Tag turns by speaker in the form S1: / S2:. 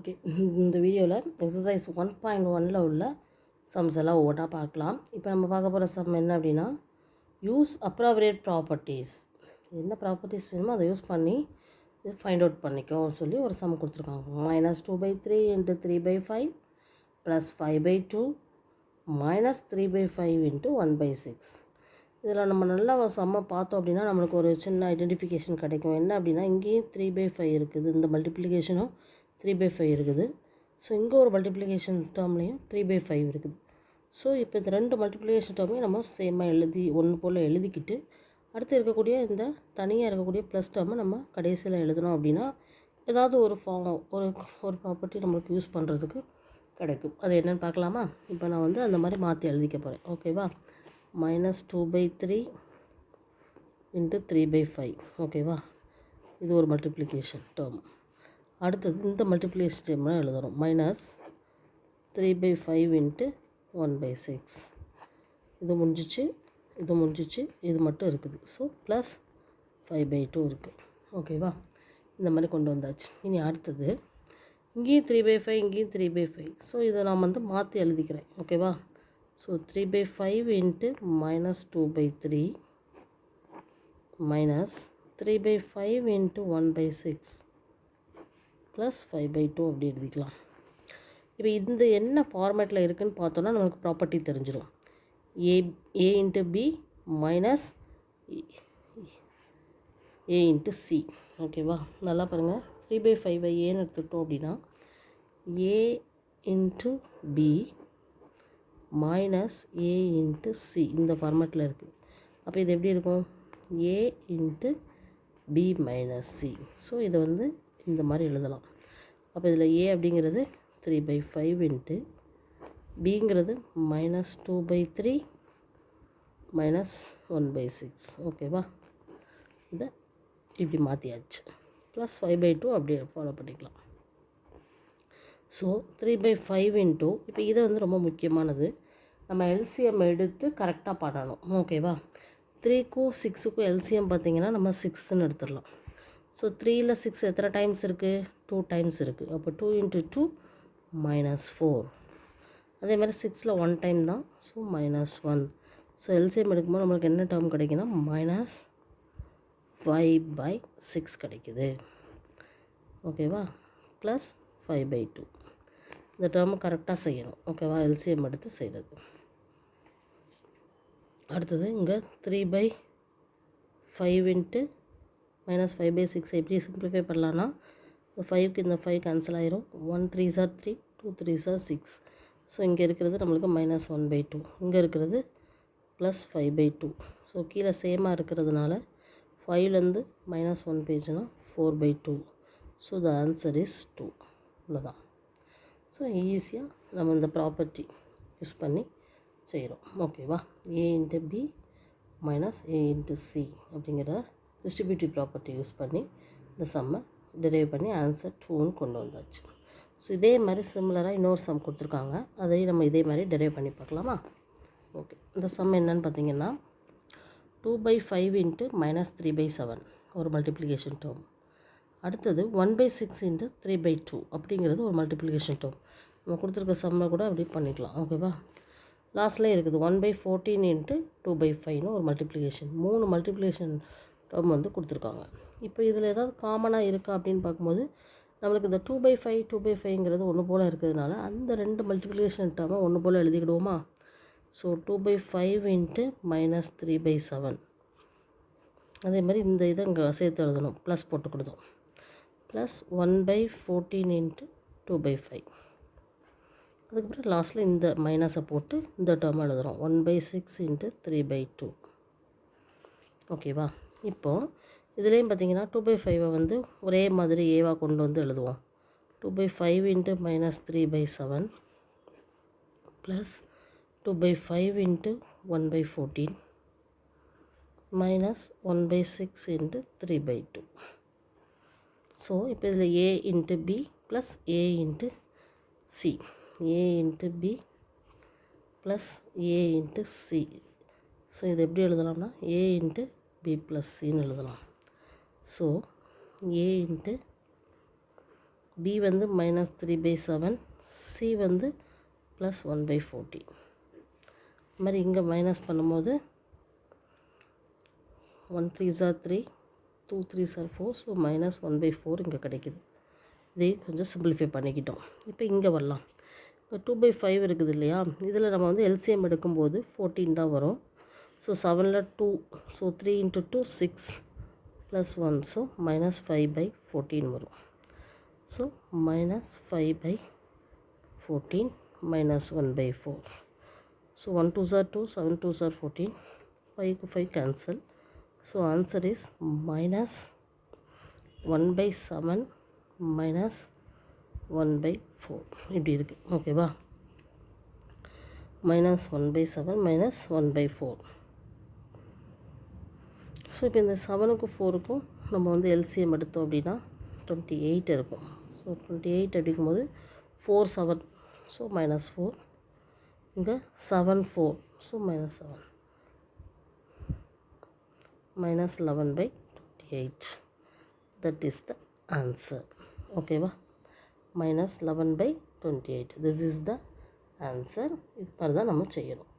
S1: Okay, இந்த வீடியோவில் exercise 1.1ல் உள்ள சம்ஸ் எல்லாம் ஒவ்வொன்றா பார்க்கலாம். இப்போ நம்ம பார்க்க போகிற சம் என்ன அப்படின்னா, யூஸ் அப்ராப்ரியேட் ப்ராப்பர்ட்டிஸ். என்ன ப்ராப்பர்ட்டிஸ் வேணுமோ அதை யூஸ் பண்ணி ஃபைண்ட் அவுட் பண்ணிக்கோ சொல்லி ஒரு சம் கொடுத்துருக்காங்க. -2/3 × 3/5 + 5/2 -3/5 × 1/6. இதில் நம்ம நல்லா சம்மை பார்த்தோம் அப்படின்னா நம்மளுக்கு ஒரு சின்ன ஐடென்டிஃபிகேஷன் கிடைக்கும். என்ன அப்படின்னா, இங்கேயும் 3/5 இருக்குது, இந்த மல்டிப்ளிகேஷனும் 3/5 இருக்குது. ஸோ இங்கே ஒரு மல்டிப்ளிகேஷன் டேர்ம்லேயும் 3/5 இருக்குது. ஸோ இப்போ இந்த ரெண்டு மல்டிப்ளிகேஷன் டேர்மையும் நம்ம சேமாக எழுதி ஒன்று போல் எழுதிக்கிட்டு அடுத்து இருக்கக்கூடிய இந்த தனியாக இருக்கக்கூடிய ப்ளஸ் டேர்மை நம்ம கடைசியில் எழுதணும் அப்படின்னா ஏதாவது ஒரு ஒரு ப்ராப்பர்ட்டி நம்மளுக்கு யூஸ் பண்ணுறதுக்கு கிடைக்கும். அது என்னென்னு பார்க்கலாமா? இப்போ நான் அந்த மாதிரி மாற்றி எழுதிக்க போகிறேன். ஓகேவா? -2/3 × 3/5. ஓகேவா? இது ஒரு மல்டிப்ளிகேஷன் டேர்ம். அடுத்தது இந்த மல்டிப்ளிகேஷன் டேர்ம்லாம் எழுதுகிறோம். -3/5 × 1/6. இது முடிஞ்சிச்சு, இது முடிஞ்சிச்சு, இது மட்டும் இருக்குது. ஸோ ப்ளஸ் 5/2 இருக்குது. ஓகேவா? இந்த மாதிரி கொண்டு வந்தாச்சு. இனி அடுத்தது இங்கேயும் 3/5, இங்கேயும் 3/5. ஸோ இதை நான் மாற்றி எழுதிக்கிறேன். ஓகேவா? ஸோ 3/5 × -2/3 -3/5 × 1/6 ப்ளஸ் 5/2 அப்படி எழுதிக்கலாம். இப்போ இந்த என்ன ஃபார்மேட்டில் இருக்குதுன்னு பார்த்தோன்னா நமக்கு ப்ராப்பர்ட்டி தெரிஞ்சிடும். a × b minus a × c. ஓகேவா? நல்லா பாருங்கள். 3/5 ஏன்னு எடுத்துக்கிட்டோம் அப்படின்னா a × b minus a × c இந்த ஃபார்மேட்டில் இருக்குது. அப்போ இது எப்படி இருக்கும்? a × b minus c. So இதை இந்த மாதிரி எழுதலாம். அப்போ இதில் a அப்படிங்கிறது 3/5 × bங்கிறது -2/3 -1/6. ஓகேவா? இதை இப்படி மாற்றியாச்சு. ப்ளஸ் 5/2 அப்படியே ஃபாலோ பண்ணிக்கலாம். ஸோ 3/5 × இப்போ இது ரொம்ப முக்கியமானது. நம்ம எல்சிஎம் எடுத்து கரெக்டாக பண்ணணும். ஓகேவா? 3க்கும் 6க்கும் எல்சிஎம் பார்த்திங்கன்னா நம்ம 6ன்னு எடுத்துடலாம். ஸோ 3ல் 6 எத்தனை டைம்ஸ் இருக்குது? 2 டைம்ஸ் இருக்குது. அப்போ 2 × 2 -4. அதே மாதிரி 6ல் 1 டைம் தான். ஸோ -1. ஸோ எல்சிஎம் எடுக்கும்போது நம்மளுக்கு என்ன டேர்ம் கிடைக்குன்னா -5/6 கிடைக்குது. ஓகேவா? ப்ளஸ் 5/2. இந்த டேர்மை கரெக்டாக செய்யணும். ஓகேவா? எல்சிஎம் எடுத்து செய்கிறது. அடுத்தது இங்கே 3/5 × -5/6 எப்படி சிம்பிளிஃபை பண்ணலான்னா, இந்த 5க்கு இந்த 5 கேன்சல் ஆயிரும். 1 3s are 3, 2 3s are 6. So இங்கே இருக்கிறது நம்மளுக்கு -1/2, இங்கே இருக்கிறது ப்ளஸ் 5/2. ஸோ கீழே சேமாக இருக்கிறதுனால 5லேருந்து -1 பேஜ்னா 4/2. So the answer is 2. இவ்வளோதான். ஸோ ஈஸியாக நம்ம இந்த ப்ராப்பர்ட்டி யூஸ் பண்ணி செய்கிறோம். ஓகேவா? a × b minus a × c அப்படிங்கிற டிஸ்ட்ரிபியூட்டிவ் ப்ராப்பர்ட்டி யூஸ் பண்ணி இந்த சம்மை டிரைவ் பண்ணி ஆன்சர் 2ன்னு கொண்டு வந்தாச்சு. ஸோ இதே மாதிரி சிமிலராக இன்னொரு சம் கொடுத்துருக்காங்க. அதையும் நம்ம இதே மாதிரி டிரைவ் பண்ணி பார்க்கலாமா? ஓகே, இந்த சம் என்னன்னு பார்த்தீங்கன்னா 2/5 × -3/7 ஒரு மல்டிப்ளிகேஷன் டேர்ம். அடுத்தது 1/6 × 3/2 அப்படிங்கிறது ஒரு மல்டிப்ளிகேஷன் டேர்ம். நம்ம கொடுத்துருக்க சம்மை கூட அப்படி பண்ணிக்கலாம். ஓகேவா? லாஸ்ட்லேயே இருக்குது 1/14 × 2/5ன்னு ஒரு மல்டிப்ளிகேஷன். 3 மல்டிப்ளிகேஷன் டேர்ம் கொடுத்துருக்காங்க. இப்போ இதில் ஏதாவது காமனாக இருக்கா அப்படின்னு பார்க்கும்போது நம்மளுக்கு இந்த 2/5 2/5ங்கிறது ஒன்று போல் இருக்கிறதுனால அந்த ரெண்டு மல்டிப்ளிகேஷன் டேர்மை ஒன்று போல் எழுதிக்கிடுவோமா? ஸோ 2/5 × -3/7. அதே மாதிரி இந்த இதை இங்கே சேர்த்து எழுதணும். ப்ளஸ் போட்டு கொடுத்தோம். ப்ளஸ் 1/14 × 2/5. அதுக்கப்புறம் லாஸ்ட்டில் இந்த மைனஸை போட்டு இந்த டேர்மை எழுதுகிறோம். 1/6 × 3/2. ஓகேவா? இப்போது இதுலேயும் பார்த்தீங்கன்னா 2/5 ஒரே மாதிரி ஏவாக கொண்டு எழுதுவோம். 2/5 × -3/7 ப்ளஸ் 2/5 × 1/14 மைனஸ் 1/6 × 3/2. ஸோ இப்போ இதில் a × b plus a × c, a × b plus a × c. So இது எப்படி எழுதலாம்னா a × b ப்ளஸ் cன்னு எழுதலாம். ஸோ a × B வந்து -3/7, C வந்து +1/14. இது மாதிரி இங்கே மைனஸ் பண்ணும்போது 1 3s are 3, 2 3s are 4, so -1/4 இங்கே கிடைக்குது. இதை கொஞ்சம் சிம்பிளிஃபை பண்ணிக்கிட்டோம். இப்போ இங்கே வரலாம். இப்போ 2/5 இருக்குது இல்லையா, இதில் நம்ம வந்து எல்சிஎம் எடுக்கும்போது 14 தான் வரும். ஸோ 7ல் 2, ஸோ 3 × 2 6 +1, ஸோ -5/14 வரும். So -5/14 -1/4. So 1 2s are 2, 7 2s are 14, 5 5 cancel. So answer is -1/7 -1/4 இப்படி இருக்குது. ஓகேவா, -1/7 -1/4. ஸோ இப்போ இந்த 7க்கும் 4க்கும் நம்ம வந்து எல்சிஎம் எடுத்தோம் அப்படின்னா 28 இருக்கும். ஸோ 28 அப்படிங்கும்போது 4 7, ஸோ -4. இங்கே 7 4, so -7, -11/28. That is the answer. ஓகேவா, -11/28. This is the answer. இது மாதிரி தான் நம்ம செய்யணும்.